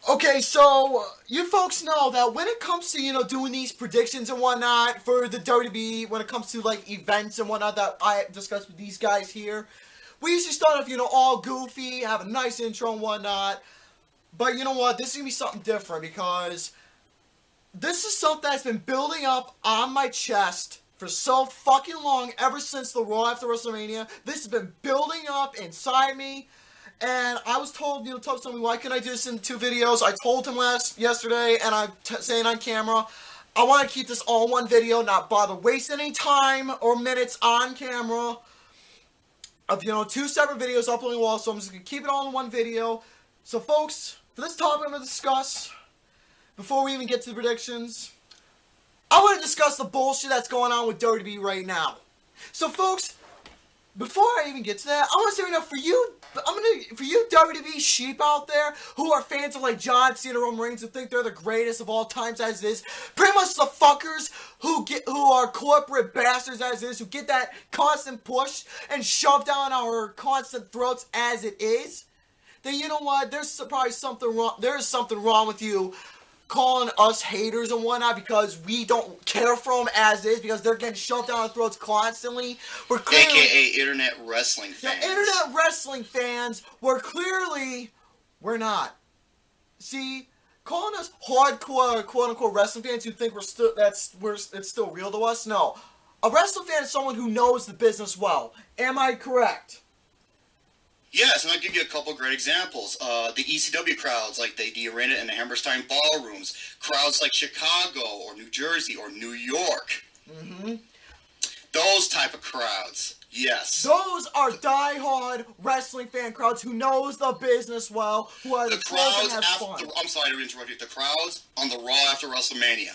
Okay, so you folks know that when it comes to, doing these predictions and whatnot for the WWE, when it comes to, like, events and whatnot that I discuss with these guys here, we usually start off, all goofy, have a nice intro and whatnot. But you know what? This is going to be something different because this is something that's been building up on my chest for so fucking long, ever since the Raw after WrestleMania. This has been building up inside me. And I was told, told somebody, why can't I do this in 2 videos? I told him yesterday, and I'm saying on camera, I want to keep this all in one video, not bother wasting any time or minutes on camera of, 2 separate videos uploading wall, so I'm just going to keep it all in one video. So, folks, for this topic I'm going to discuss, before we even get to the predictions, I want to discuss the bullshit that's going on with WWE right now. So, folks, before I even get to that, I want to say right now, for you WWE sheep out there who are fans of like John Cena, Roman Reigns, who think they're the greatest of all times as is, pretty much the fuckers who are corporate bastards as is, who get that constant push and shoved down our constant throats as it is, then you know what? There's probably something wrong. There is something wrong with you calling us haters and whatnot because we don't care for them as is, because they're getting shoved down our throats constantly. We're clearly, AKA internet wrestling fans. Yeah, internet wrestling fans. We're not. See, calling us hardcore quote unquote wrestling fans who think it's still real to us. No, a wrestling fan is someone who knows the business well. Am I correct? Yes, and I'll give you a couple great examples. The ECW crowds, like the Arena and the Hammerstein ballrooms. Crowds like Chicago or New Jersey or New York. Mm-hmm. Those type of crowds, yes. Those are die-hard wrestling fan crowds who knows the business well, who are the crowds and have fun. I'm sorry to interrupt you. The crowds on the Raw after WrestleMania.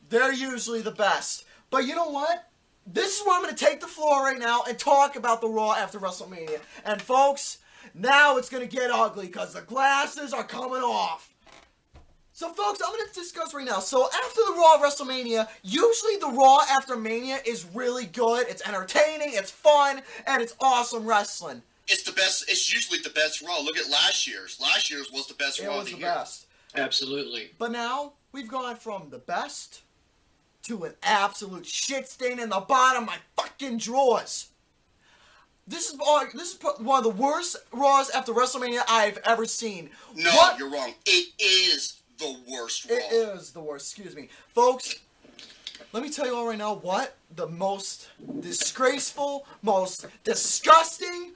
They're usually the best. But you know what? This is where I'm going to take the floor right now and talk about the Raw after WrestleMania. And folks, now it's going to get ugly because the glasses are coming off. So folks, I'm going to discuss right now. So after the Raw WrestleMania, usually the Raw after Mania is really good. It's entertaining, it's fun, and it's awesome wrestling. It's the best. It's usually the best Raw. Look at last year's. Last year's was the best Raw of the year. It was the best. Absolutely. But now, we've gone from the best to an absolute shit stain in the bottom of my fucking drawers. This is one of the worst Raws after WrestleMania I've ever seen. No, you're wrong. It is the worst Raw. It is the worst, excuse me. Folks, let me tell you all right now what the most disgraceful, most disgusting,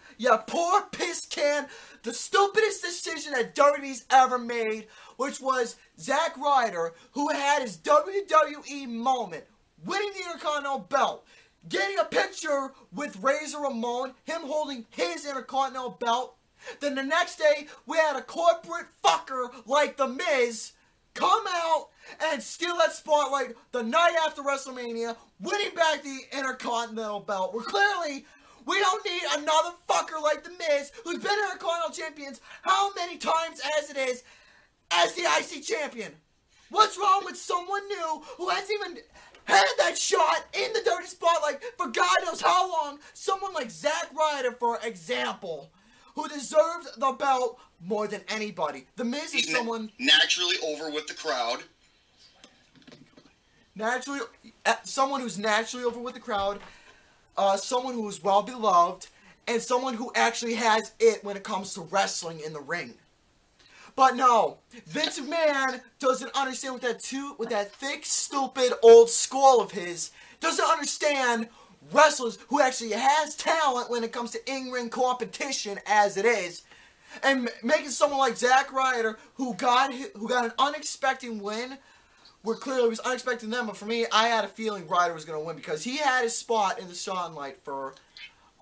poor piss can, the stupidest decision that WWE's ever made, which was Zack Ryder, who had his WWE moment, winning the Intercontinental belt, getting a picture with Razor Ramon, him holding his Intercontinental belt. Then the next day, we had a corporate fucker like The Miz come out and steal that spotlight the night after WrestleMania, winning back the Intercontinental belt. We're clearly, we don't need another fucker like The Miz, who's been Intercontinental champions how many times as it is, as the IC champion. What's wrong with someone new who hasn't even had that shot in the dirty spotlight for God knows how long? Someone like Zack Ryder, for example, who deserves the belt more than anybody. The Miz is someone naturally over with the crowd. Someone who's naturally over with the crowd, someone who is well beloved, and someone who actually has it when it comes to wrestling in the ring. But no, Vince McMahon doesn't understand with that thick, stupid, old skull of his, doesn't understand wrestlers who actually has talent when it comes to in-ring competition as it is. And making someone like Zack Ryder, who got an unexpected win, where clearly it was unexpected them, but for me, I had a feeling Ryder was going to win because he had his spot in the spotlight for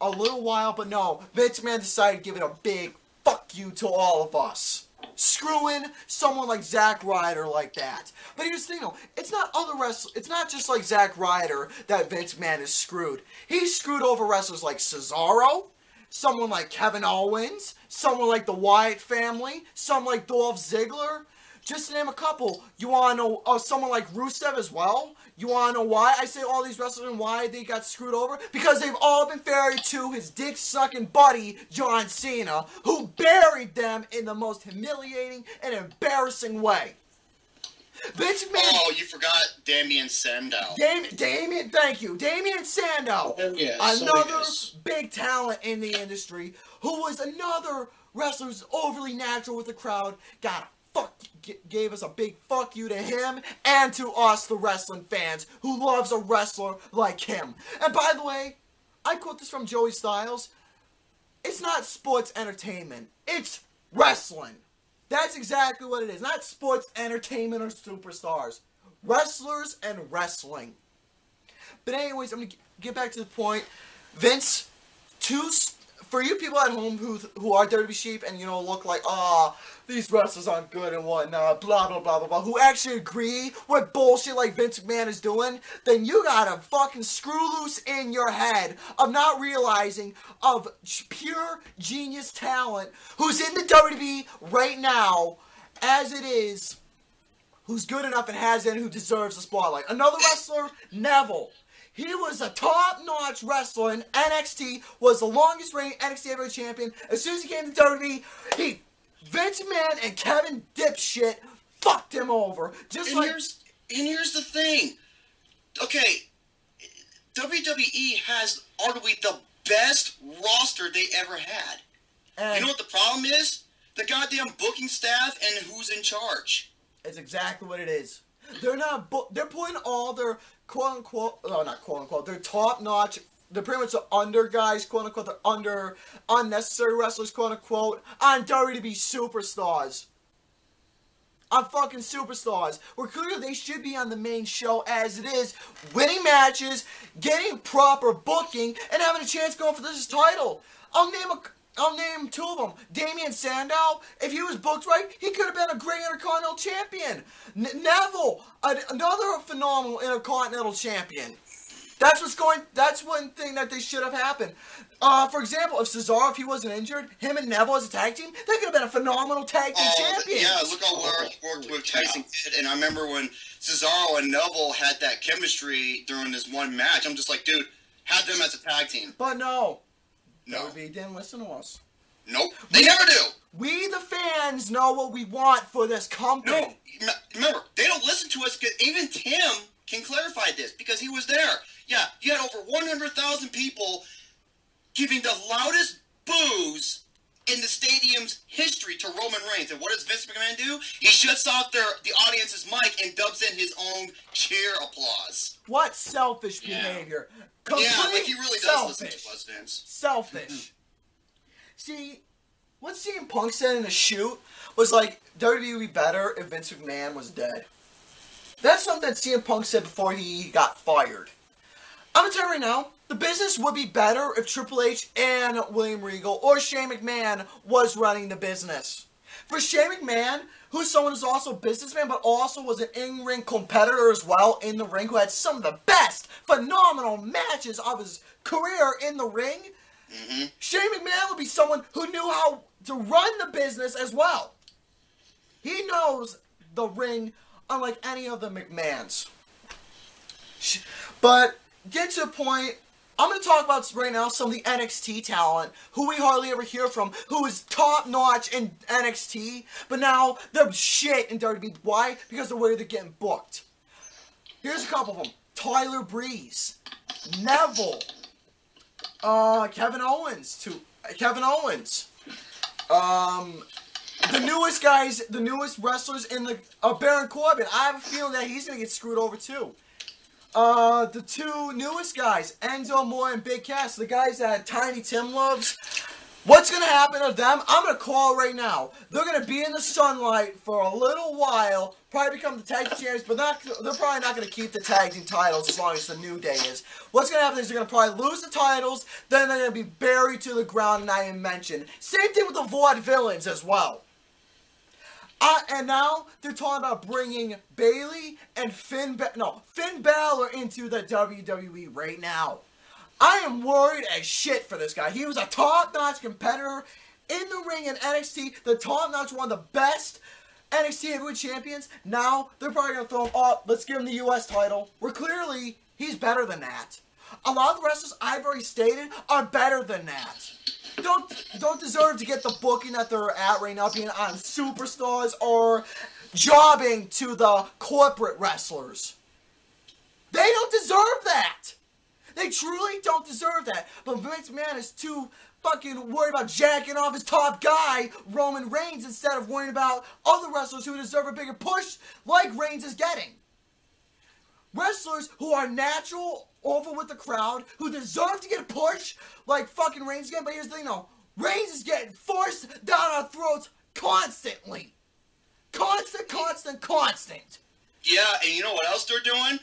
a little while, but no, Vince McMahon decided to give it a big fuck you to all of us. Screwing someone like Zack Ryder like that. But here's the thing though, it's not just like Zack Ryder that Vince McMahon is screwed. He's screwed over wrestlers like Cesaro, someone like Kevin Owens, someone like the Wyatt family, someone like Dolph Ziggler, Just to name a couple. You want to know someone like Rusev as well? You want to know why I say all these wrestlers and why they got screwed over? Because they've all been married to his dick-sucking buddy, John Cena, who buried them in the most humiliating and embarrassing way. Vince McMahon... Oh, you forgot Damien Sandow. Damien, thank you. Damien Sandow. Oh, yes. Another big talent in the industry, who was another wrestler who's overly natural with the crowd, gave us a big fuck you to him and to us, the wrestling fans, who loves a wrestler like him. And by the way, I quote this from Joey Styles, it's not sports entertainment, it's wrestling. That's exactly what it is. Not sports entertainment or superstars. Wrestlers and wrestling. But anyways, I'm going to get back to the point. Vince, for you people at home who are WWE sheep and, look like, these wrestlers aren't good and whatnot, blah, blah, blah, blah, blah, who actually agree with bullshit like Vince McMahon is doing, then you gotta fucking screw loose in your head of not realizing of pure genius talent who's in the WWE right now, as it is, who's good enough and has it and who deserves the spotlight. Another wrestler, Neville. He was a top-notch wrestler in NXT, was the longest-reigning NXT Heavyweight Champion. As soon as he came to WWE, Vince McMahon and Kevin Dipshit fucked him over. Here's the thing. Okay, WWE has arguably the best roster they ever had. And you know what the problem is? The goddamn booking staff and who's in charge. It's exactly what it is. They're putting all their quote-unquote, no, not quote-unquote, they're top-notch, they're pretty much the under guys, quote-unquote, they're under unnecessary wrestlers, quote-unquote, on WWE superstars. On fucking superstars. Where clearly they should be on the main show as it is, winning matches, getting proper booking, and having a chance going for this title. I'll name two of them. Damien Sandow, if he was booked right, he could have been a great Intercontinental Champion. Neville, another phenomenal Intercontinental Champion. That's one thing that they should have happened. For example, if Cesaro, if he wasn't injured, him and Neville as a tag team, they could have been a phenomenal tag team champions. Yeah, look how well it worked with Tyson Kidd. And I remember when Cesaro and Neville had that chemistry during this one match, I'm just like, dude, have them as a tag team. But no. No. WWE didn't listen to us. Nope. They never do. We, the fans, know what we want for this company. No, remember, they don't listen to us because even Tim can clarify this because he was there. Yeah, you had over 100,000 people giving the loudest boos in the stadium's history to Roman Reigns. And what does Vince McMahon do? He shuts off the audience's mic and dubs in his own cheer applause. What selfish behavior. Complete like he really does listen to us, Vince. Selfish. See, what CM Punk said in the shoot was like, WWE would be better if Vince McMahon was dead. That's something that CM Punk said before he got fired. I'm going to tell you right now, the business would be better if Triple H and William Regal or Shane McMahon was running the business. For Shane McMahon, who's someone who's also a businessman, but also was an in-ring competitor as well in the ring, who had some of the best, phenomenal matches of his career in the ring, Shane McMahon would be someone who knew how to run the business as well. He knows the ring unlike any of the McMahons. But, get to the point, I'm going to talk about right now some of the NXT talent who we hardly ever hear from, who is top-notch in NXT, but now they're shit in WWE. Why? Because of the way they're getting booked. Here's a couple of them. Tyler Breeze, Neville, Kevin Owens, the newest guys, the newest wrestlers in the, Baron Corbin. I have a feeling that he's going to get screwed over too. The two newest guys, Enzo Amore and Big Cass, the guys that Tiny Tim loves. What's going to happen to them? I'm going to call right now. They're going to be in the sunlight for a little while, probably become the tag team champions, but they're probably not going to keep the tag team titles as long as the New Day is. What's going to happen is they're going to probably lose the titles, then they're going to be buried to the ground and not even mentioned. Same thing with the Vaudevillains as well. And now they're talking about bringing Bayley and Finn Balor into the WWE right now. I am worried as shit for this guy. He was a top-notch competitor in the ring in NXT, the top-notch, one of the best NXT Heavyweight Champions, now they're probably going to throw him up. Let's give him the U.S. title. Where clearly, he's better than that. A lot of the wrestlers I've already stated are better than that. Don't deserve to get the booking that they're at right now, being on Superstars or jobbing to the corporate wrestlers. They don't deserve that. They truly don't deserve that. But Vince McMahon is too fucking worried about jacking off his top guy, Roman Reigns, instead of worrying about other wrestlers who deserve a bigger push like Reigns is getting. Wrestlers who are natural over with the crowd, who deserve to get a push like fucking Reigns again. But here's the thing though, Reigns is getting forced down our throats constantly. Constant. Yeah, and you know what else they're doing?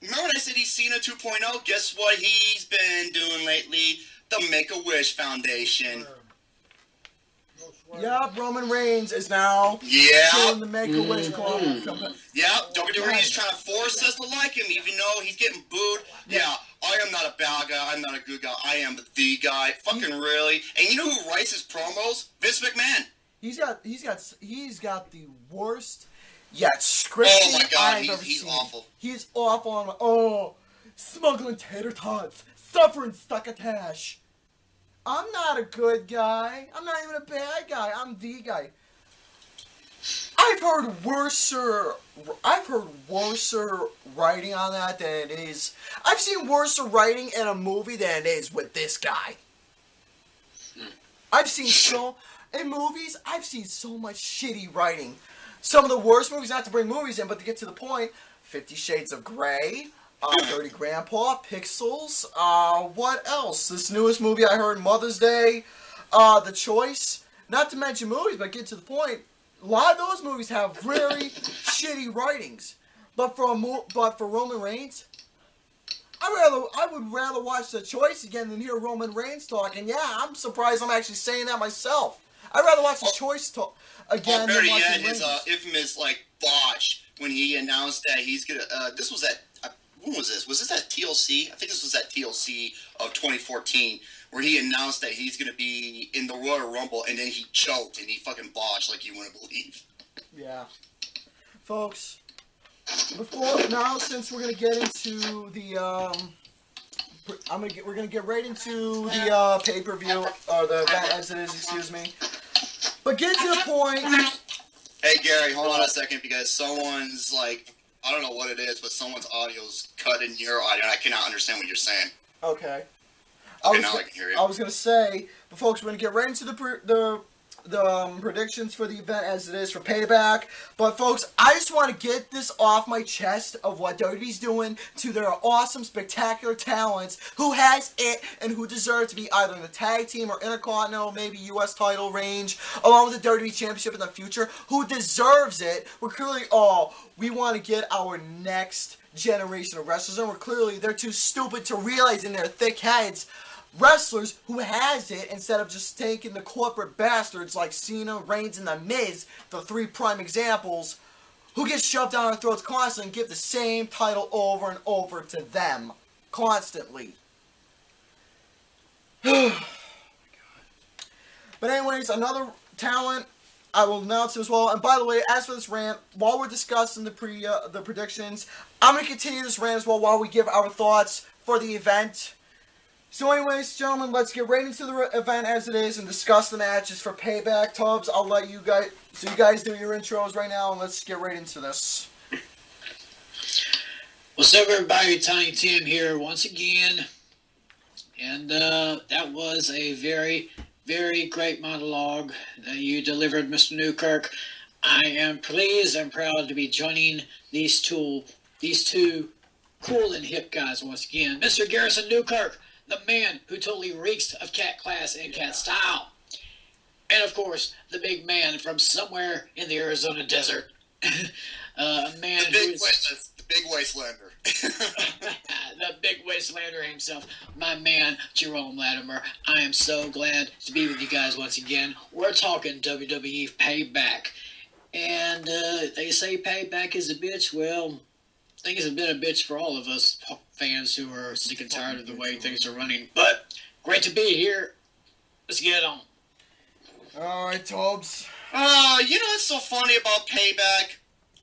Remember when I said he's Cena 2.0? Guess what he's been doing lately? The Make-A-Wish Foundation. Yep, Roman Reigns is now doing the Make-A-Wish Club. Yep, WWE is trying to force us to like him, even though he's getting booed. Yeah, I am not a bad guy. I'm not a good guy. I am the guy. Fucking really. And you know who writes his promos? Vince McMahon. He's got the worst yet scripting I've ever seen. He's awful. He's awful. Smuggling tater tots, suffering succotash. I'm not a good guy. I'm not even a bad guy. I'm the guy. I've heard worser writing on that than it is. I've seen worser writing in a movie than it is with this guy. In movies, I've seen so much shitty writing. Some of the worst movies, not to bring movies in, but to get to the point, 50 Shades of Grey, Dirty Grandpa, Pixels, what else? This newest movie I heard, Mother's Day, The Choice. Not to mention movies, but get to the point, a lot of those movies have very shitty writings. But for Roman Reigns, I would rather watch The Choice again than hear Roman Reigns talk. And yeah, I'm surprised I'm actually saying that myself. I'd rather watch The Choice talk again than watching Reigns. His infamous botch when he announced that he's gonna. This was at when was this? Was this at TLC? I think this was at TLC of 2014, where he announced that he's gonna be in the Royal Rumble, and then he choked and he fucking botched like you wouldn't believe. Yeah, folks. Since we're gonna get into the we're gonna get right into the pay-per-view or the event as it is. Excuse me. But get to the point. Hey Gary, hold on a second because someone's I don't know what it is, but someone's audio's cut in your audio, and I cannot understand what you're saying. Okay. Now I can hear you. I was gonna say, but folks, we're gonna get right into the predictions for the event as it is for Payback. But folks, I just want to get this off my chest of what WWE's doing to their awesome, spectacular talents, who has it and who deserve to be either in the tag team or intercontinental, maybe U.S. title range, along with the WWE Championship in the future, who deserves it. We're clearly we want to get our next generation of wrestlers, and they're too stupid to realize in their thick heads wrestlers who has it instead of just taking the corporate bastards like Cena, Reigns, and The Miz, the three prime examples, who get shoved down our throats constantly and give the same title over and over to them constantly. Oh my god. But anyways, another talent I will announce as well. And by the way, as for this rant, while we're discussing the predictions, I'm going to continue this rant as well while we give our thoughts for the event. So anyways, gentlemen, let's get right into the event as it is and discuss the matches for Payback. Tubbs, I'll let you guys, you guys do your intros right now, and let's get right into this. What's up, everybody? Tiny Tim here once again. And that was a very, very great monologue that you delivered, Mr. Newkirk. I am pleased and proud to be joining these two cool and hip guys once again. Mr. Garrison Newkirk, the man who totally reeks of cat class and cat style. And, of course, the big man from somewhere in the Arizona desert. A man the big wastelander. The big wastelander himself, my man, Jerome Latimer. I am so glad to be with you guys once again. We're talking WWE Payback. And they say Payback is a bitch. Well, I think it's been a bitch for all of us fans who are sick and tired of the way things are running. But great to be here. Let's get on. Alright, Tubbs. You know what's so funny about Payback?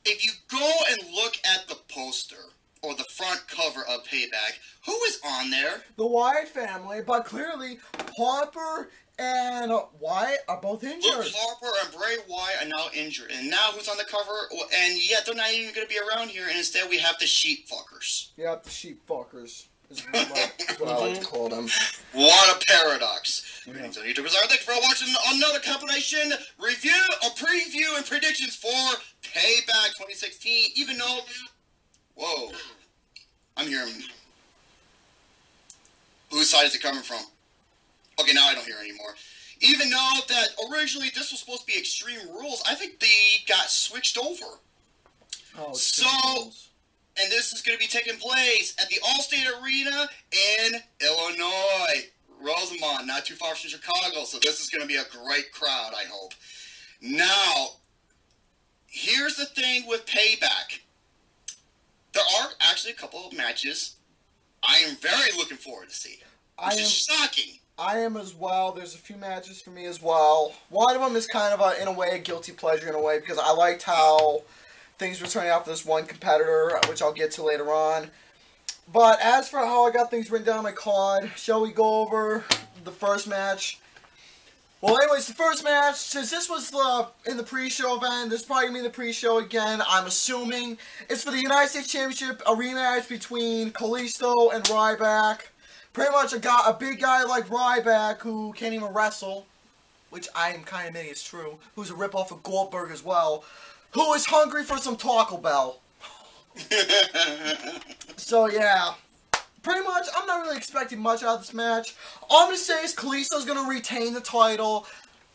If you go and look at the poster or the front cover of Payback, who is on there? The Wyatt family, but clearly Harper and Wyatt are both Luke injured. Harper and Bray Wyatt are now injured. And now who's on the cover? And yet they're not even going to be around here. And instead we have the sheep fuckers. Yep, the sheep fuckers is what I like to call them. What a paradox. Yeah. Greetings on YouTube. Thanks for watching another compilation, review, or preview, and predictions for Payback 2016. Even though... Whoa. I'm hearing... Whose side is it coming from? Okay, now I don't hear anymore. Even though that originally this was supposed to be Extreme Rules, I think they got switched over. Oh, So, and this is going to be taking place at the Allstate Arena in Illinois. Rosemont, not too far from Chicago, so this is going to be a great crowd, I hope. Now, here's the thing with Payback. There are actually a couple of matches I am very looking forward to see. Which is shocking. I am as well. There's a few matches for me as well. One of them is kind of, in a way, a guilty pleasure in a way, because I liked how things were turning out for this one competitor, which I'll get to later on. But as for how I got things written down on my card, shall we go over the first match? Well, anyways, the first match, since this was in the pre-show event, this is probably going to be the pre-show again, I'm assuming. It's for the United States Championship, a rematch between Kalisto and Ryback. Pretty much a big guy like Ryback who can't even wrestle, which I am kind of admitting is true, who's a ripoff of Goldberg as well, who is hungry for some Taco Bell. So, yeah. Pretty much, I'm not really expecting much out of this match. All I'm going to say is Kalisto's going to retain the title.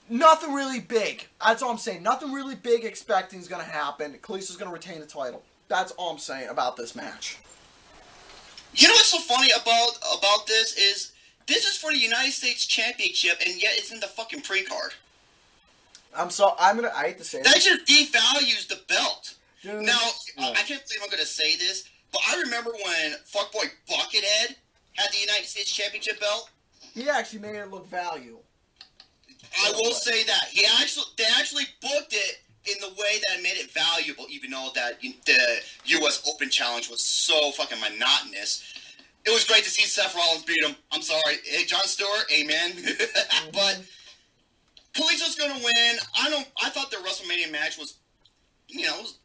Nothing really big. That's all I'm saying. Nothing really big expecting is going to happen. Kalisto's going to retain the title. That's all I'm saying about this match. You know what's so funny about this is for the United States Championship, and yet it's in the fucking pre-card. I hate to say that this. just devalues the belt. Dude, Now, I can't believe I'm going to say this, but I remember when Fuckboy Buckethead had the United States Championship belt. He actually made it look value. I will say that. They actually booked it in the way that made it valuable, even though that the U.S. Open Challenge was so fucking monotonous. It was great to see Seth Rollins beat him. I'm sorry. Hey, Jon Stewart, amen. But Kalisto's going to win. I thought the WrestleMania match was, it was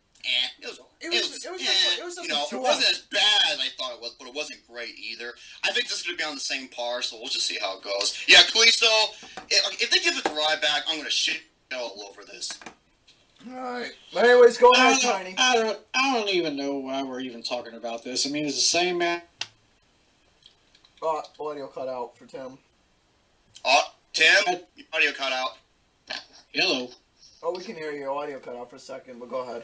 it wasn't as bad as I thought it was, but it wasn't great either. I think this is going to be on the same par, so we'll just see how it goes. Yeah, Kalisto, if they give it to Ryback, I'm going to shit all over this. Alright. But anyways, go ahead, Tiny. I don't even know why we're even talking about this. I mean, it's the same match. Audio cut out for Tim. Tim, audio cut out. Hello. Oh, we can hear your audio cut out for a second, but go ahead.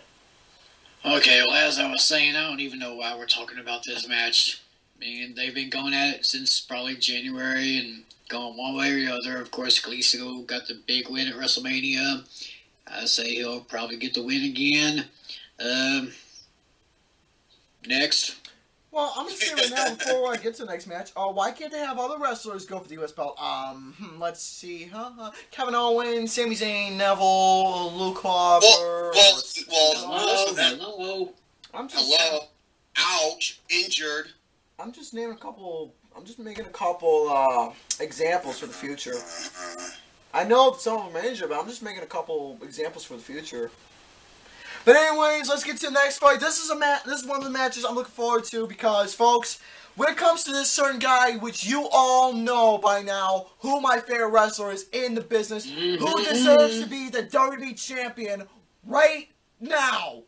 Okay, well, as I was saying, I don't even know why we're talking about this match. I mean, they've been going at it since probably January and going one way or the other. Of course, Kalisto got the big win at WrestleMania. I say he'll probably get the win again. Next. Well, I'm going to say right now, before I get to the next match, why can't they have other wrestlers go for the U.S. belt? Let's see, Kevin Owens, Sami Zayn, Neville, Luke Harper. Hello. Hello. Ouch. Injured. I'm just making a couple examples for the future. I know some of them are injured, but I'm just making a couple examples for the future. But anyways, let's get to the next fight. This is one of the matches I'm looking forward to because, folks, when it comes to this certain guy, which you all know by now, who my favorite wrestler is in the business, who deserves to be the WWE champion right now.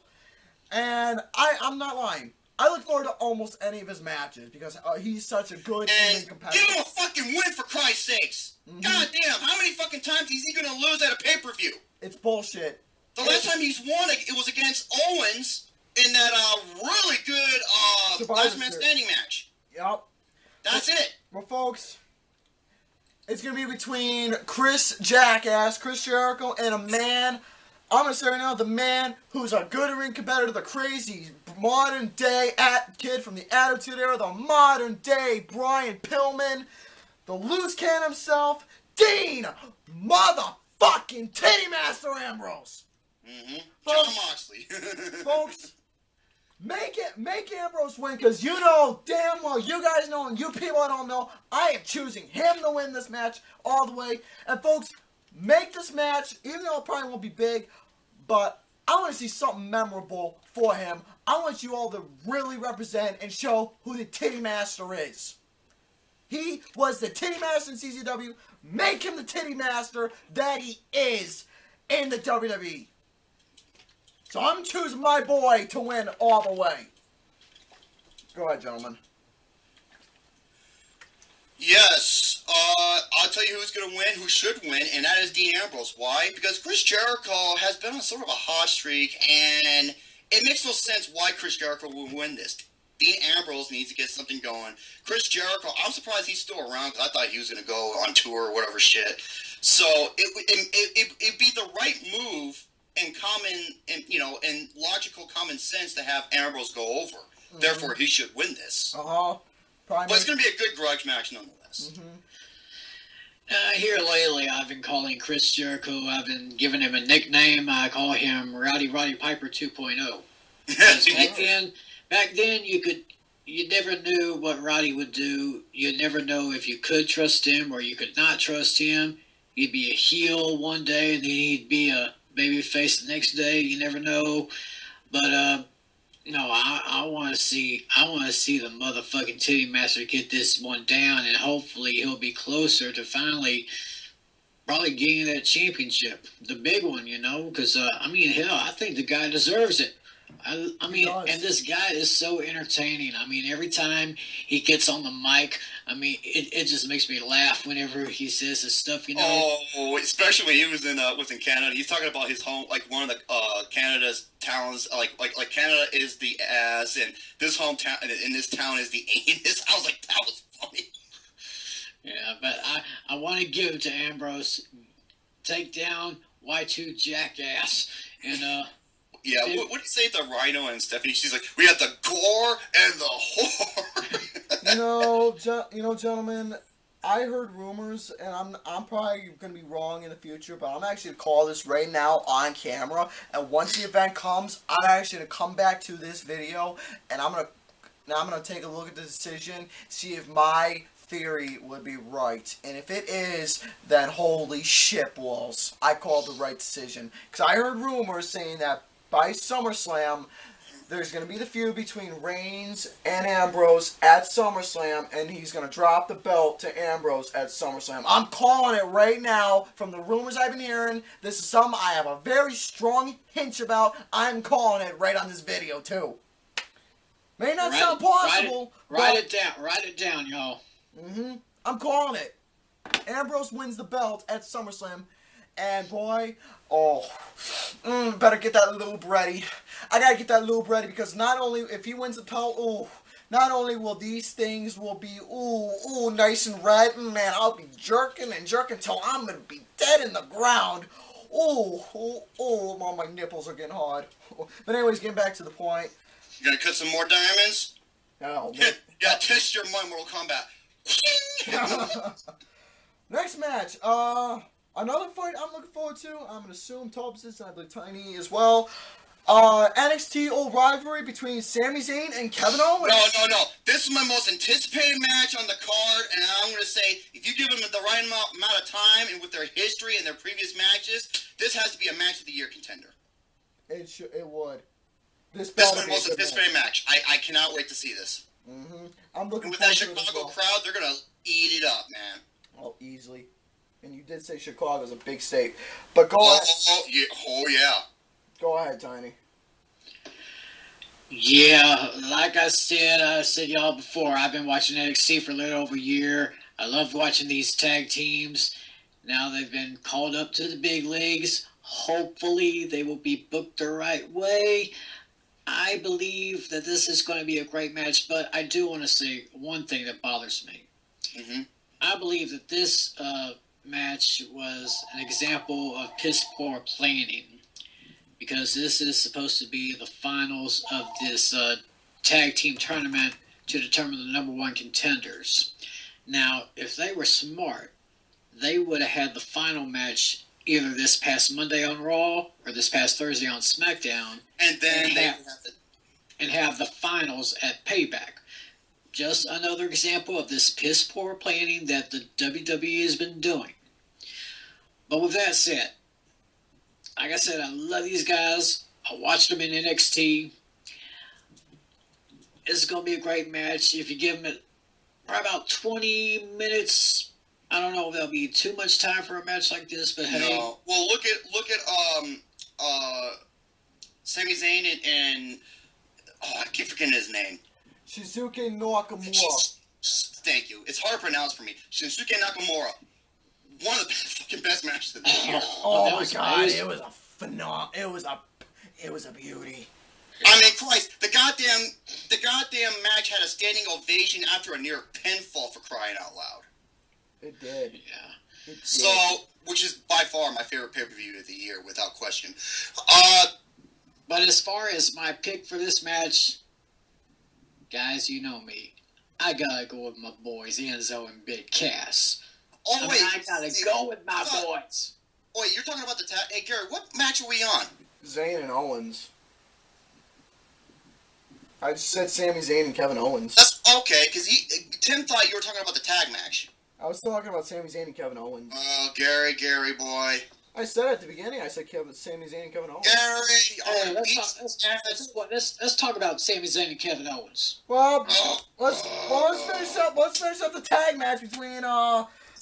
And I'm not lying. I look forward to almost any of his matches because he's such a good and competitor. give him a fucking win, for Christ's sakes. God damn, how many fucking times is he going to lose at a pay-per-view? It's bullshit. The last time he's won, it was against Owens in that really good last man standing match. Yep. That's it. Well, folks, it's going to be between Chris Jericho, and a man, I'm going to say right now, the man who's a good ring competitor, the crazy modern day kid from the Attitude Era, the modern day Brian Pillman, the loose cannon himself, Dean fucking Titty Master Ambrose. Mm-hmm. Folks, John Moxley. folks, make Ambrose win, because you know damn well, you guys know, and you people I don't know, I am choosing him to win this match all the way. And folks, make this match, even though it probably won't be big, but I want to see something memorable for him. I want you all to really represent and show who the Titty Master is. He was the Titty Master in CZW. Make him the Titty Master that he is in the WWE. So I'm choosing my boy to win all the way. Go ahead, gentlemen. Yes, I'll tell you who's going to win, who should win, and that is Dean Ambrose. Why? Because Chris Jericho has been on sort of a hot streak, and it makes no sense why Chris Jericho will win this. Dean Ambrose needs to get something going. Chris Jericho, I'm surprised he's still around, because I thought he was going to go on tour or whatever shit. So it'd be the right move and and logical common sense to have Ambrose go over. Mm-hmm. Therefore, he should win this. But it's going to be a good grudge match nonetheless. Mm-hmm. Here lately, I've been calling Chris Jericho. I've been giving him a nickname. I call him Roddy Piper 2.0. Back then, you never knew what Roddy would do. You never know if you could trust him or you could not trust him. He'd be a heel one day, and then he'd be a babyface the next day. You never know. But no, I want to see the motherfucking Titty Master get this one down, and hopefully he'll be closer to finally probably getting that championship, the big one, because I mean, hell, I think the guy deserves it. I mean, and this guy is so entertaining. I mean, every time he gets on the mic, I mean, it just makes me laugh whenever he says his stuff, Oh, especially when he was in Canada. He's talking about his home, like one of the Canada's towns, like Canada is the ass, and this hometown in this town is the anus. I was like, that was funny. Yeah, but I want to give it to Ambrose. Take down Y2 Jackass, and yeah, what do you say to Rhino and Stephanie? She's like, we have the gore and the horror. Gentlemen, I heard rumors, and I'm probably going to be wrong in the future, but I'm actually going to call this right now on camera, and once the event comes, I'm actually going to come back to this video, and I'm going to take a look at the decision, see if my theory would be right, and if it is, then holy shit balls, I called the right decision, because I heard rumors saying that by SummerSlam, there's going to be the feud between Reigns and Ambrose at SummerSlam, and he's going to drop the belt to Ambrose at SummerSlam. I'm calling it right now from the rumors I've been hearing. This is something I have a very strong hinge about. I'm calling it right on this video, too. May not sound possible. Write it down, y'all. I'm calling it. Ambrose wins the belt at SummerSlam. And boy, better get that lube ready. I gotta get that lube ready, because not only if he wins the belt, not only will these things will be nice and red, man, I'll be jerking till I'm gonna be dead in the ground. My nipples are getting hard. But anyways, getting back to the point. You gonna cut some more diamonds? No. Yeah, test your mind, Mortal Kombat. Next match, another fight I'm looking forward to. I'm going to assume Thompson's and I believe Tiny as well. NXT old rivalry between Sami Zayn and Kevin Owens. No. This is my most anticipated match on the card, and I'm going to say, if you give them the right amount of time and with their history and their previous matches, this has to be a match of the year contender. It would. This is my most anticipated match. I cannot wait to see this. I'm looking forward to it. With that Chicago crowd, they're going to eat it up, man. Oh, easily. And you did say Chicago's a big state. But go ahead. Oh, yeah. Go ahead, Tiny. Yeah, like I said y'all before, I've been watching NXT for a little over a year. I love watching these tag teams. Now they've been called up to the big leagues. Hopefully they will be booked the right way. I believe that this is going to be a great match, but I do want to say one thing that bothers me. I believe that this match was an example of piss poor planning, because this is supposed to be the finals of this tag team tournament to determine the number one contenders. Now, if they were smart, they would have had the final match either this past Monday on Raw or this past Thursday on SmackDown, And then have the finals at Payback. Just another example of this piss poor planning that the WWE has been doing. But with that said, like I said, I love these guys. I watched them in NXT. It's going to be a great match. If you give them probably about 20 minutes, I don't know if there'll be too much time for a match like this, but hey. No. Well, look at Sami Zayn and I keep forgetting his name. Shinsuke Nakamura. Thank you. It's hard to pronounce for me. Shinsuke Nakamura. One of the fucking best matches of the year. Oh my god, it was a it was a beauty. I mean, Christ, the goddamn match had a standing ovation after a near pinfall, for crying out loud. It did. Yeah. It did. So, which is by far my favorite pay-per-view of the year, without question. But as far as my pick for this match, guys, you know me. I gotta go with my boys, Enzo and Big Cass. Oh, wait. I gotta go with my boys. Oh, wait, you're talking about the tag... Hey, Gary, what match are we on? Zayn and Owens. I just said Sami Zayn and Kevin Owens. That's okay, because Tim thought you were talking about the tag match. I was talking about Sami Zayn and Kevin Owens. Oh, Gary boy. I said at the beginning, I said Sami Zayn and Kevin Owens. Gary! Let's talk about Sami Zayn and Kevin Owens. Well, let's finish up the tag match between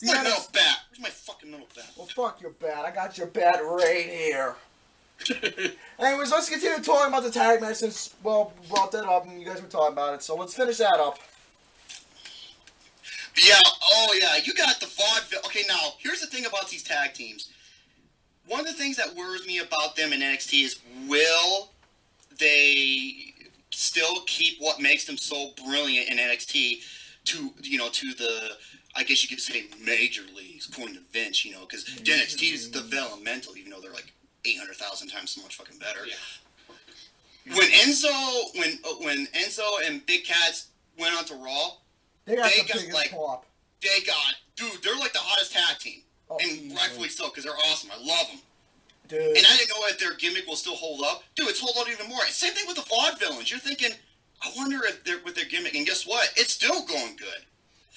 Where's my middle bat? Where's my fucking middle bat? Well, fuck your bat. I got your bat right here. Anyways, let's continue talking about the tag match since, well, brought that up and you guys were talking about it. So let's finish that up. Yeah, oh yeah, you got the vaudeville. Okay, now, here's the thing about these tag teams. One of the things that worries me about them in NXT is, will they still keep what makes them so brilliant in NXT to the, I guess you could say, major leagues, according to Vince, because NXT is developmental, even though they're like 800,000 times so much fucking better. Yeah. When Enzo and Big Cats went on to Raw, they got pop. Dude, they're like the hottest tag team. Oh, and rightfully so, because they're awesome. I love them. Dude. And I didn't know if their gimmick will still hold up. Dude, it's hold up even more. Same thing with the vaudevillains. You're thinking, I wonder if they're with their gimmick. And guess what? It's still going good.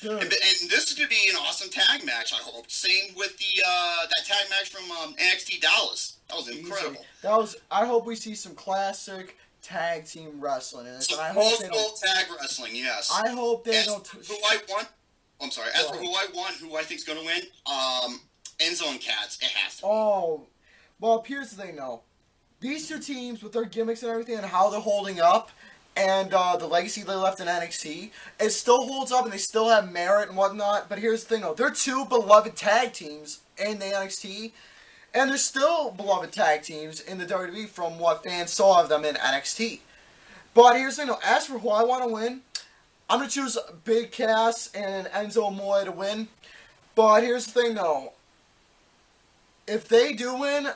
And this is going to be an awesome tag match, I hope. Same with the that tag match from NXT Dallas. That was incredible. I hope we see some classic tag team wrestling in this. Some and I hope tag wrestling, yes. I hope they don't. Who I want? I'm sorry. As for who I want, who I think's going to win, Enzo and Cats. It has to be. Oh, well, here's the thing, though. These two teams, with their gimmicks and everything, and how they're holding up, and the legacy they left in NXT, it still holds up, and they still have merit and whatnot. But here's the thing, though. They're two beloved tag teams in the NXT, and they're still beloved tag teams in the WWE from what fans saw of them in NXT. But here's the thing, though. As for who I want to win, I'm going to choose Big Cass and Enzo Amore to win. But here's the thing, though. If they do win,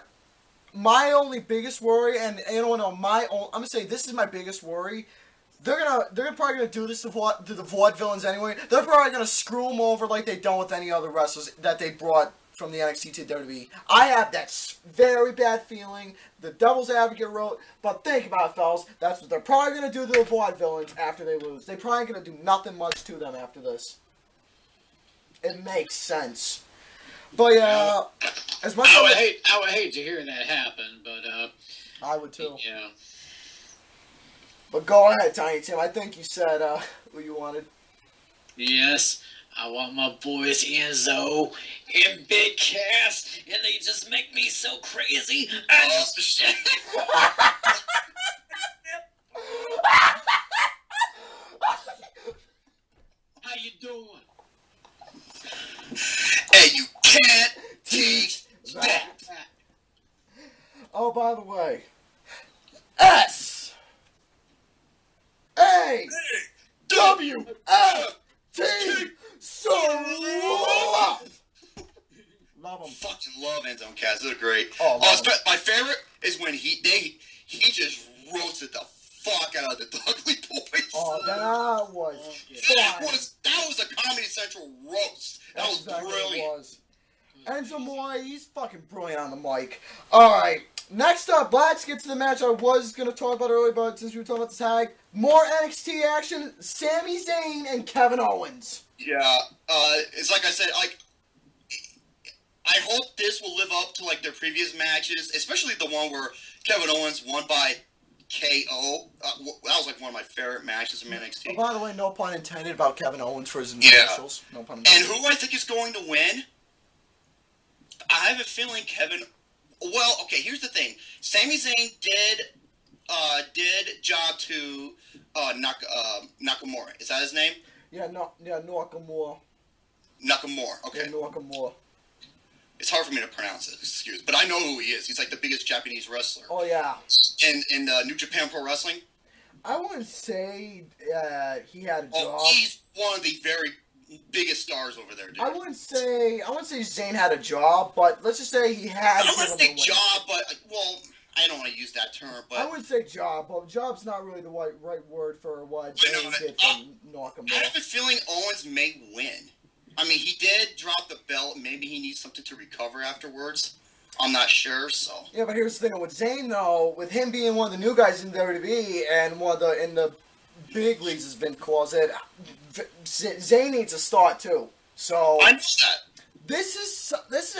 my only biggest worry, and I'm going to say this is my biggest worry, they're probably going to do this to the vaudevillains anyway. They're probably going to screw them over like they've done with any other wrestlers that they brought from the NXT to WWE. I have that very bad feeling. The Devil's Advocate wrote, but think about it, fellas. That's what they're probably going to do to the vaudevillains after they lose. They're probably going to do nothing much to them after this. It makes sense. But yeah, as much I would hate to hear that happen, but I would too. Yeah. But go ahead, Tiny Tim. I think you said who you wanted. Yes, I want my boys Enzo and Big Cass, and they just make me so crazy. Shit. How you doing? And you can't teach that. Oh, by the way, S A W F T Love them. Fucking love Enzo and Cass. They're great. My favorite is when he just roasted the fuck out of the Dudley Boys. Oh, that was fun. That was a Comedy Central roast. That was exactly brilliant. What it was. Enzo Amore, he's fucking brilliant on the mic. Alright, next up, let's get to the match I was going to talk about earlier, but since we were talking about the tag, more NXT action, Sami Zayn and Kevin Owens. Yeah, it's like I said, I hope this will live up to, like, their previous matches, especially the one where Kevin Owens won by KO. That was, like, one of my favorite matches in NXT. Oh, by the way, no pun intended about Kevin Owens for his initials. No pun intended. And who I think is going to win? I have a feeling Kevin... Well, okay, here's the thing. Sami Zayn did job to Nakamura. Is that his name? Yeah, Nakamura. Nakamura, okay. Yeah, Nakamura. It's hard for me to pronounce it, excuse. But I know who he is. He's like the biggest Japanese wrestler. Oh, yeah. In New Japan Pro Wrestling. I wouldn't say he had a job. Oh, he's one of the very biggest stars over there, dude. I wouldn't say Zayn had a job, but let's just say he had. I don't want to say job, but I don't want to use that term. But I wouldn't say job. But job's not really the right word for what Zayn did from Nakamura. I have a feeling Owens may win. I mean, he did drop the belt. Maybe he needs something to recover afterwards. I'm not sure, so. Yeah, but here's the thing with Zayn, though. With him being one of the new guys in WWE and one of in the big leagues, as Vince calls it, Zayn needs a start too. So I know that. This is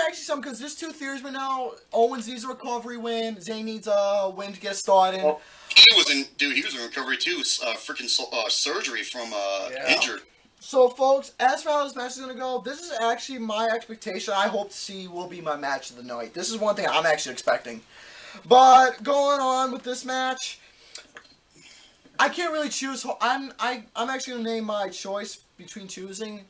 actually something because there's two theories right now. Owens needs a recovery win. Zayn needs a win to get started. Well, he was in recovery too. Freaking surgery from injured. So, folks, as for how this match is going to go, this is actually my expectation. I hope to see will be my match of the night. This is one thing I'm actually expecting. But going on with this match, I can't really choose. I'm actually going to name my choice between choosing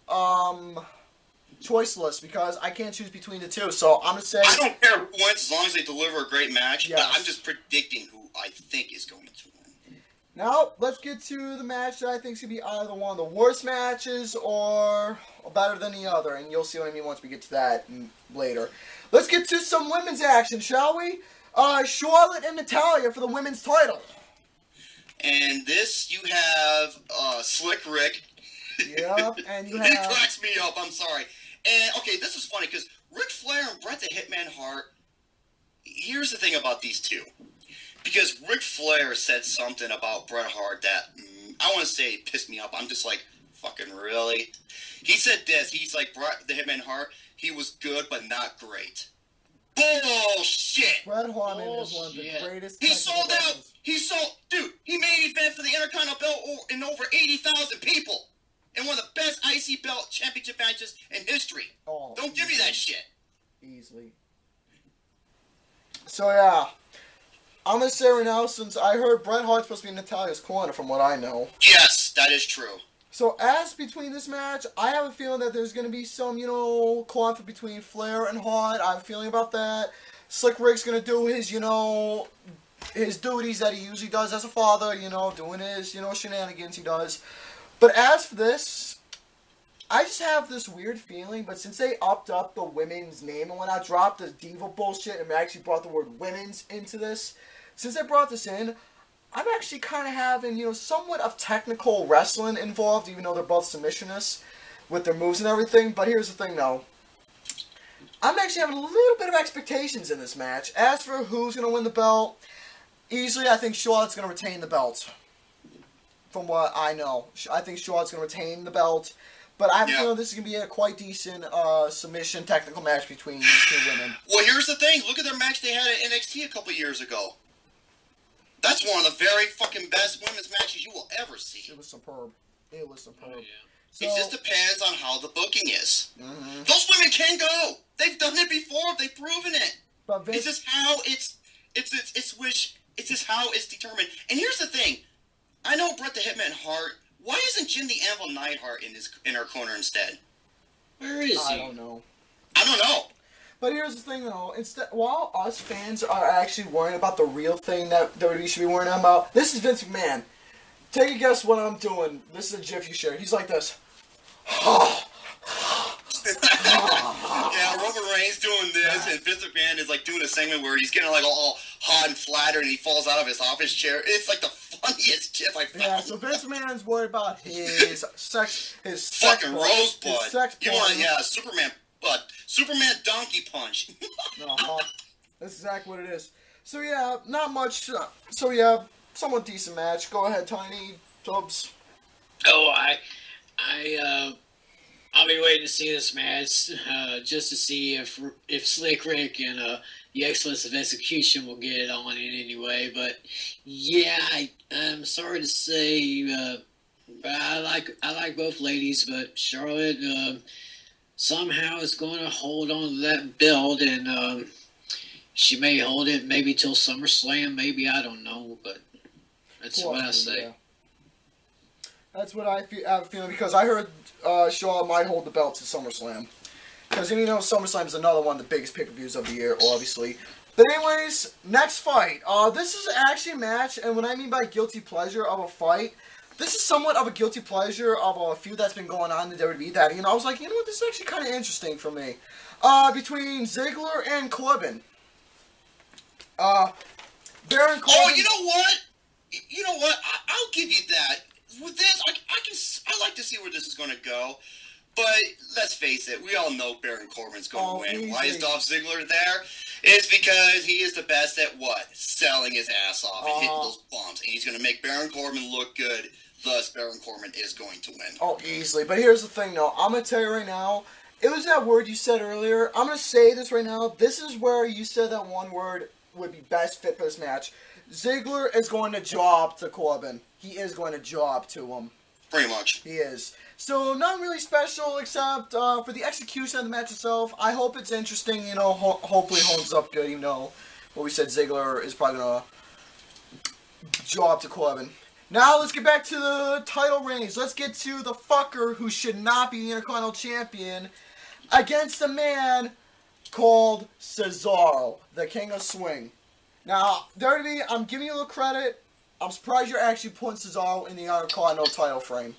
choiceless because I can't choose between the two. So I'm going to say I don't care who wins as long as they deliver a great match. Yes. But I'm just predicting who I think is going to win. Now, let's get to the match that I think is going to be either one of the worst matches or better than the other. And you'll see what I mean once we get to that later. Let's get to some women's action, shall we? Charlotte and Natalya for the women's title. And this, you have Slick Rick. Yep, and you have... He cracks me up, I'm sorry. And, okay, this is funny, because Ric Flair and Bret the Hitman Hart, here's the thing about these two. Because Ric Flair said something about Bret Hart that, I want to say pissed me off. I'm just like, fucking really? He said this. He's like, Bret the Hitman Hart, he was good but not great. Bullshit! Bret Hart is one of the greatest... He sold out! Dude, he made an event for the Intercontinental belt in over 80,000 people. And one of the best IC belt championship matches in history. Oh, don't give me that shit. Easily. So, yeah. I'm going to say right now, since I heard Bret Hart's supposed to be in Natalya's corner from what I know. Yes, that is true. So, as between this match, I have a feeling that there's going to be some, conflict between Flair and Hart. I have a feeling about that. Slick Rick's going to do his, his duties that he usually does as a father, doing his, shenanigans he does. But as for this, I just have this weird feeling, but since they upped up the women's name and when I dropped the diva bullshit and actually brought the word women's into this, since they brought this in, I'm actually kind of having, somewhat of technical wrestling involved, even though they're both submissionists with their moves and everything. But here's the thing, though. I'm actually having a little bit of expectations in this match. As for who's going to win the belt, easily I think Charlotte's going to retain the belt. From what I know. I think Charlotte's going to retain the belt. But I have a feeling this is going to be a quite decent submission technical match between these two women. Well, here's the thing. Look at their match they had at NXT a couple years ago. That's one of the very fucking best women's matches you will ever see. It was superb. It was superb. Oh, yeah. So, it just depends on how the booking is. Mm-hmm. Those women can go. They've done it before. They've proven it. But it's just how it's just how it's determined. And here's the thing. I know Bret the Hitman Hart. Why isn't Jim the Anvil Neidhart in her corner instead? Where is he? I don't know. But here's the thing, though. While us fans are actually worrying about the real thing that WWE should be worrying about, this is Vince McMahon. Take a guess what I'm doing. This is a GIF you shared. He's like this. Yeah, Roman Reigns doing this, and Vince McMahon is like doing a segment where he's getting like all hot and flattered, and he falls out of his office chair. It's like the funniest GIF I found. Yeah, so Vince McMahon's worried about his sex, fucking rosebud. His sex you want, Superman Superman donkey punch. That's exactly what it is. So yeah, not much. So yeah, somewhat decent match. Go ahead, Tiny Tubbs. Oh, I'll be waiting to see this match, just to see if Slick Rick and the Excellence of Execution will get it on in any way. But yeah, I'm sorry to say, I like both ladies, but Charlotte somehow is going to hold on to that belt, and she may hold it maybe till SummerSlam, maybe, I don't know, but that's what I say. Yeah. That's what I have a feeling, because I heard Charlotte might hold the belt to SummerSlam. Because, you know, SummerSlam is another one of the biggest pay-per-views of the year, obviously. But anyways, next fight. This is actually a match, and what I mean by guilty pleasure of a fight, this is somewhat of a guilty pleasure of a feud that's been going on in the WWE that, you know, I was like, you know what, this is actually kind of interesting for me. Between Ziggler and Corbin. Baron Corbin... Oh, you know what? You know what? I'll give you that. With this, I like to see where this is going to go. But let's face it, we all know Baron Corbin's going to win. Easy. Why is Dolph Ziggler there? It's because he is the best at what? Selling his ass off and hitting those bombs. And he's going to make Baron Corbin look good. Thus, Baron Corbin is going to win. Oh, easily. But here's the thing, though. I'm going to tell you right now, it was that word you said earlier. I'm going to say this right now. This is where you said that one word would be best fit for this match. Ziggler is going to job to Corbin. He is going to job to him. Pretty much. He is. So, not really special except for the execution of the match itself. I hope it's interesting, you know, hopefully it holds up good, you know. What we said, Ziggler is probably going to job to Corbin. Now, let's get back to the title reigns. Let's get to the fucker who should not be the Intercontinental Champion against a man called Cesaro, the King of Swing. Now, WWE, I'm giving you a little credit. I'm surprised you're actually putting Cesaro in the Intercontinental title frame.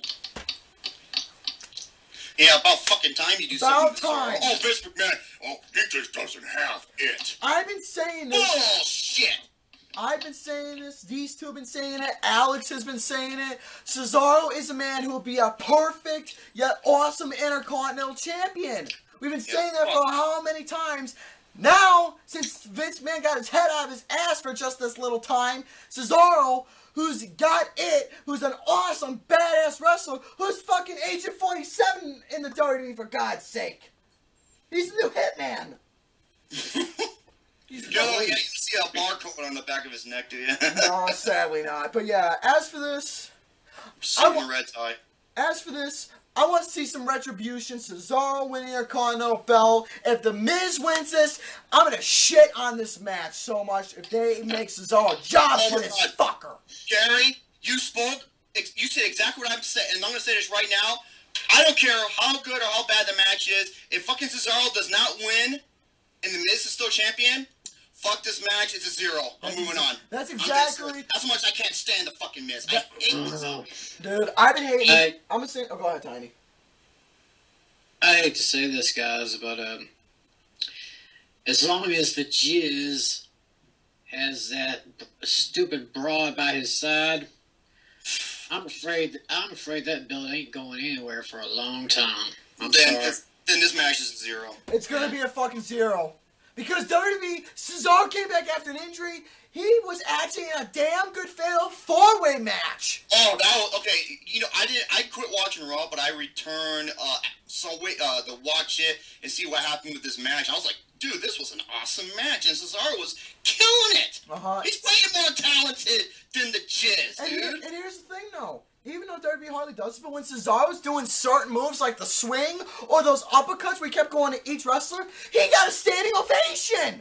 Yeah, about fucking time you do about something. About time. Oh, Vince McMahon. Oh, he just doesn't have it. I've been saying this. Bullshit. I've been saying this. These two have been saying it. Alex has been saying it. Cesaro is a man who will be a perfect yet awesome Intercontinental Champion. We've been saying that for how many times? Now, since Vince McMahon got his head out of his ass for just this little time, Cesaro, who's got it, who's an awesome, badass wrestler, who's fucking Agent 47 in the WWE, for God's sake. He's the new Hitman. You see a barcode on the back of his neck, do you? No, sadly not. But yeah, as for this... red tie. As for this... I want to see some retribution. Cesaro winning the Intercontinental belt. If The Miz wins this, I'm going to shit on this match so much if they make Cesaro a job for this fucker. Gary, you spoke. You said exactly what I'm saying, and I'm going to say this right now. I don't care how good or how bad the match is. If fucking Cesaro does not win and The Miz is still champion, fuck this match. It's a 0. I'm moving on. That's exactly... That's how much I can't stand the fucking Miz. I hate Cesaro. Dude, I've been hating... I'm going to say... Oh, go ahead, Tiny. I hate to say this, guys, but as long as the Jizz has that stupid broad by his side, I'm afraid that belt ain't going anywhere for a long time. I'm sorry. Then this match is a 0. It's going to be a fucking 0. Because WWE, Cesaro came back after an injury. He was actually in a damn good fatal 4-way match. Oh, that was, okay. You know, I quit watching Raw, but I returned to watch it and see what happened with this match. I was like, dude, this was an awesome match, and Cesaro was killing it. He's way more talented than the Jizz, dude. And here's the thing, though. Even though WWE hardly does it, but when Cesaro's doing certain moves like the swing or those uppercuts where he kept going to each wrestler, he got a standing ovation!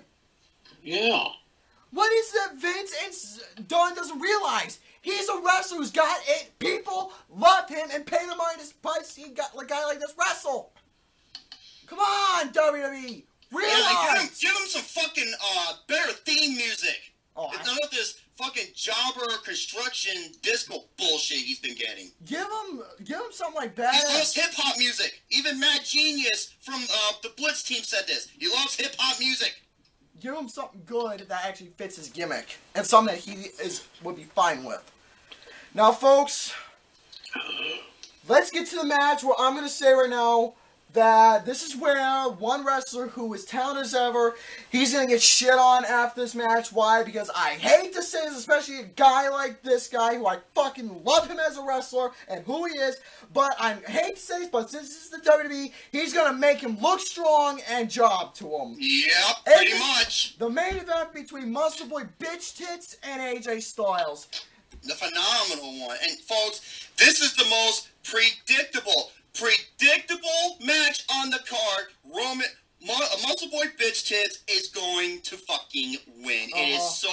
Yeah. What is that Vince and Don doesn't realize? He's a wrestler who's got it. People love him and pay the money to see a guy like this wrestle. Come on, WWE! Realize! Give him some fucking better theme music. It's none of this fucking jobber construction disco bullshit he's been getting. Give him something like that. He loves hip hop music. Even Matt Genius from the Blitz team said this. He loves hip hop music. Give him something good that actually fits his gimmick and something that he would be fine with. Now, folks, let's get to the match where I'm going to say right now, that this is where one wrestler who is talented as ever, he's going to get shit on after this match. Why? Because I hate to say this, especially a guy like this guy, who I fucking love him as a wrestler and who he is, but I hate to say this, but since this is the WWE, he's going to make him look strong and job to him. Yep, pretty much. The main event between Muscle Boy Bitch Tits and AJ Styles. The phenomenal one. And folks, this is the most predictable match on the card. Muscle Boy Bitch Tits is going to fucking win. It is so...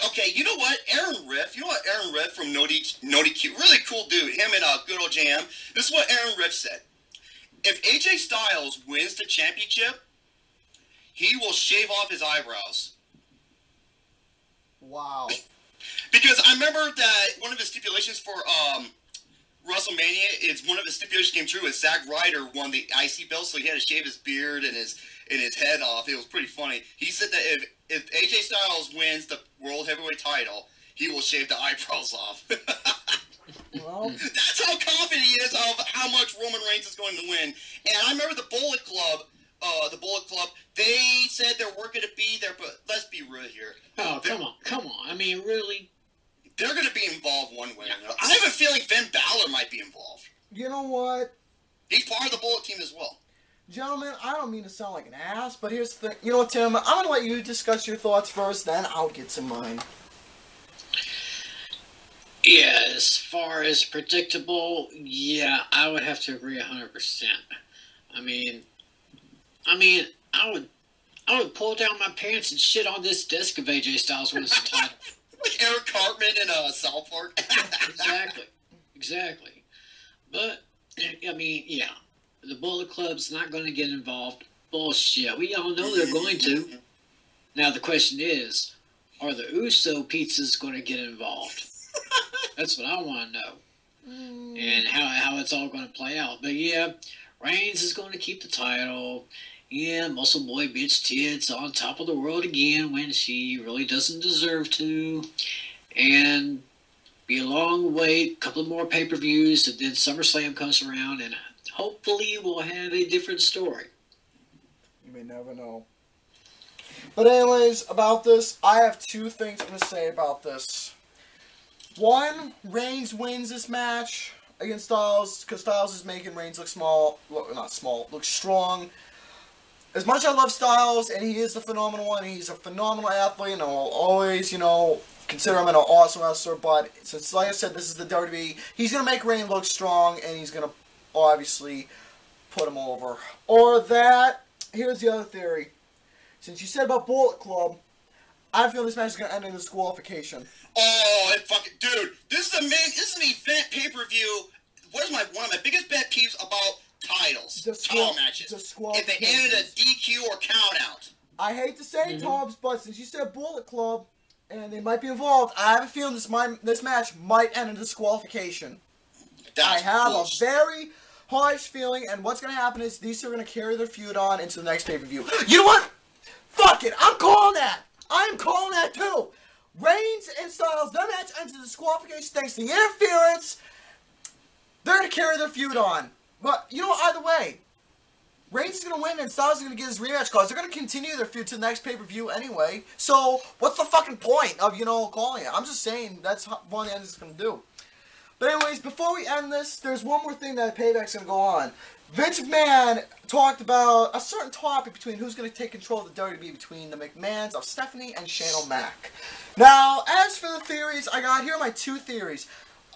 okay, you know what? Aaron Riff from Noti Q, really cool dude. Him and Good Old Jam. This is what Aaron Riff said. If AJ Styles wins the championship, he will shave off his eyebrows. Wow. Because I remember that one of his stipulations for WrestleMania is one of his stipulations came true. Is Zack Ryder won the IC belt, so he had to shave his beard and his head off. It was pretty funny. He said that if AJ Styles wins the World Heavyweight title, he will shave the eyebrows off. Well, that's how confident he is of how much Roman Reigns is going to win. And I remember the Bullet Club. They said they're working to be there, but let's be real here. Oh, come on. I mean, really? They're going to be involved one way or another. I have a feeling Finn Balor might be involved. You know what? He's part of the Bullet team as well. Gentlemen, I don't mean to sound like an ass, but here's the thing. You know what, Tim? I'm going to let you discuss your thoughts first, then I'll get to mine. Yeah, as far as predictable, yeah, I would have to agree 100%. I mean, I would pull down my pants and shit on this desk if AJ Styles wins the title. Like Eric Cartman in South Park. Exactly. But, I mean, yeah, the Bullet Club's not going to get involved. Bullshit. We all know they're going to. Now, the question is, are the Uso pizzas going to get involved? That's what I want to know. And how it's all going to play out. But, yeah, Reigns is going to keep the title. Yeah, Muscle Boy Bitch Tits on top of the world again when she really doesn't deserve to. And be a long wait, couple of more pay-per-views, and then SummerSlam comes around, and hopefully we'll have a different story. You may never know. But anyways, about this, I have two things I'm going to say about this. One, Reigns wins this match against Styles, because Styles is making Reigns look strong. As much as I love Styles, and he is the phenomenal one, he's a phenomenal athlete, and I'll always, consider him an awesome wrestler, but since, like I said, this is the WWE, he's going to make Reigns look strong, and he's going to, obviously, put him over. Or that, here's the other theory. Since you said about Bullet Club, I feel this match is going to end in disqualification. Oh, dude, this is an event pay-per-view. One of my biggest pet peeves about title matches. If they ended a DQ or count out. I hate to say it, Tobbs, but since you said Bullet Club, and they might be involved, I have a feeling this match might end in disqualification. I have a very harsh feeling, and what's going to happen is these two are going to carry their feud on into the next pay-per-view. You know what? Fuck it, I'm calling that. I'm calling that too. Reigns and Styles, their match ends in disqualification thanks to the interference. They're going to carry their feud on. But, either way, Reigns is going to win and Styles is going to get his rematch cause. They're going to continue their feud to the next pay-per-view anyway. So, what's the fucking point of, calling it? I'm just saying that's what the end is going to do. But anyways, before we end this, there's one more thing that Payback's going to go on. Vince McMahon talked about a certain topic between who's going to take control of the WWE between the McMahons of Stephanie and Shane O'Mac. Now, as for the theories, here are my two theories.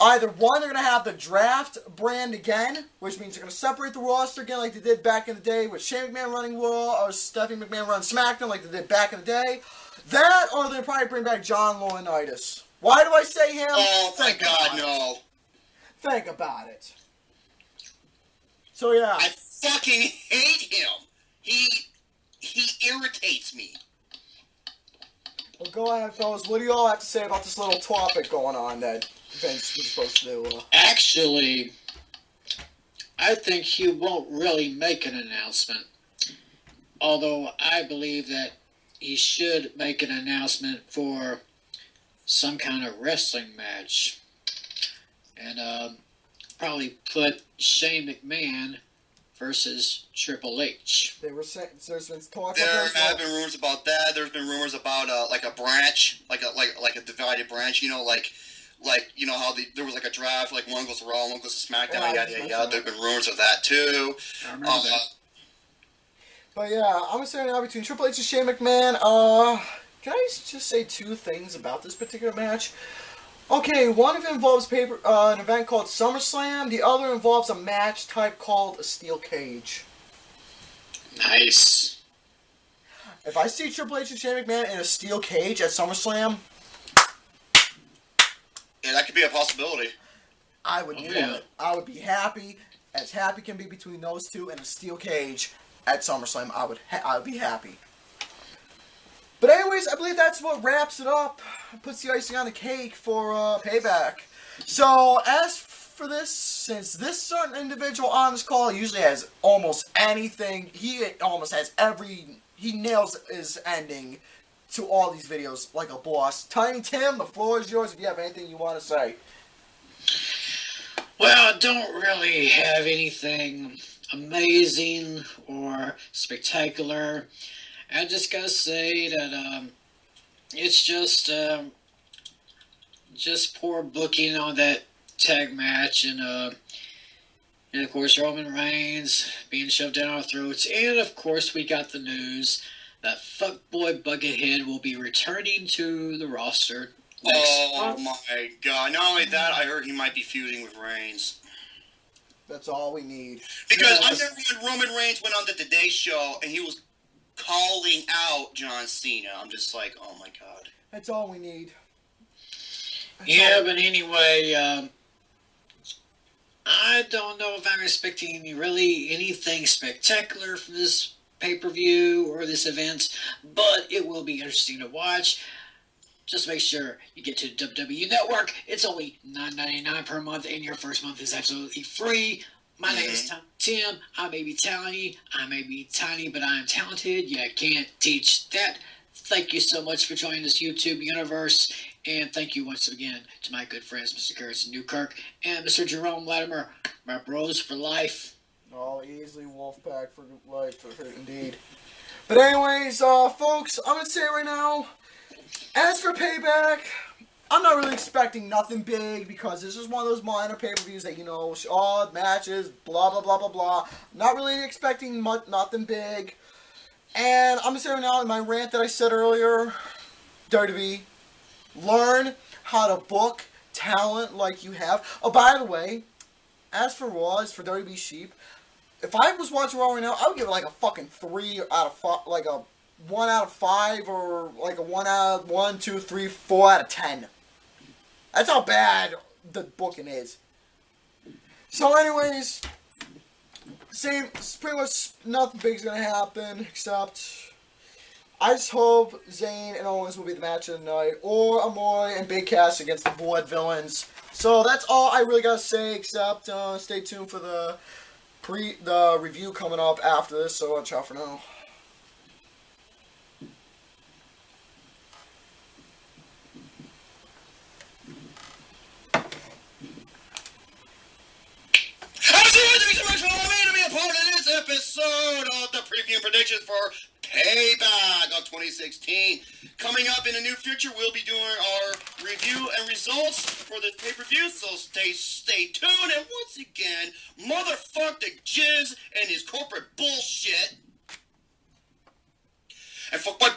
Either one, they're going to have the draft brand again, which means they're going to separate the roster again like they did back in the day with Shane McMahon running Raw or Stephanie McMahon running SmackDown like they did back in the day. That, or they'll probably bring back John Laurinaitis. Why do I say him? Oh, thank God, no. Think about it. So, yeah. I fucking hate him. He irritates me. Well, go ahead, fellas. What do you all have to say about this little topic going on that Vince was supposed to do? Actually, I think he won't really make an announcement. Although I believe that he should make an announcement for some kind of wrestling match. And probably put Shane McMahon versus Triple H. They were saying there's been talk. There have been rumors about that. There's been rumors about like a branch, like a divided branch. You know, like you know how there was like a draft, like one goes to Raw, one goes to SmackDown. Yeah. There've been rumors of that too. I remember that. But yeah, I'm gonna say now between Triple H and Shane McMahon. Can I just say two things about this particular match? Okay, one of it involves an event called SummerSlam. The other involves a match type called a steel cage. Nice. If I see Triple H and Shane McMahon in a steel cage at SummerSlam, yeah, that could be a possibility. I would love it. I would be happy can be between those two in a steel cage at SummerSlam. I would be happy. But anyways, I believe that's what wraps it up. Puts the icing on the cake for Payback. So as for this, since this certain individual on this call usually has almost anything, he nails his ending to all these videos like a boss. Tiny Tim, the floor is yours if you have anything you want to say. Well, I don't really have anything amazing or spectacular. I just gotta say that it's just poor booking on that tag match, and of course Roman Reigns being shoved down our throats, and of course we got the news that fuckboy Buckethead will be returning to the roster. Oh my God! Not only that, I heard he might be feuding with Reigns. That's all we need. Because I remember when Roman Reigns went on the Today Show and he was calling out John Cena. I'm just like, oh my God. That's all we need. But anyway, I don't know if I'm expecting really anything spectacular from this pay-per-view or this event, but it will be interesting to watch. Just make sure you get to the WWE Network. It's only $9.99 per month, and your first month is absolutely free. My name is Tim. I may be tiny, but I am talented. You can't teach that. Thank you so much for joining this YouTube universe, and thank you once again to my good friends, Mr. Garrison Newkirk and Mr. Jerome Latimer, my bros for life. Oh, easily Wolfpack for life, indeed. But anyways, folks, I'm going to say it right now, as for Payback, I'm not really expecting nothing big because this is one of those minor pay-per-views that, you know, matches, blah, blah, blah, blah, blah. Not really expecting nothing big. And I'm going to say right now in my rant that I said earlier, WWE, learn how to book talent like you have. Oh, by the way, as for Raw, as for WWE Sheep, if I was watching Raw right now, I would give it like a fucking 3 out of 5, like a 1 out of 5, or like a 1, 2, 3, 4 out of 10. That's how bad the booking is. So anyways, pretty much nothing big's gonna happen, except I just hope Zayn and Owens will be the match of the night, or Amoy and Big Cass against the Void Villains. So that's all I really gotta say, except stay tuned for the review coming up after this, so watch out for now. Episode of the preview and predictions for Payback of 2016. Coming up in the near future, we'll be doing our review and results for this pay-per-view, so stay tuned. And once again, motherfuck the Jizz and his corporate bullshit. And fuck my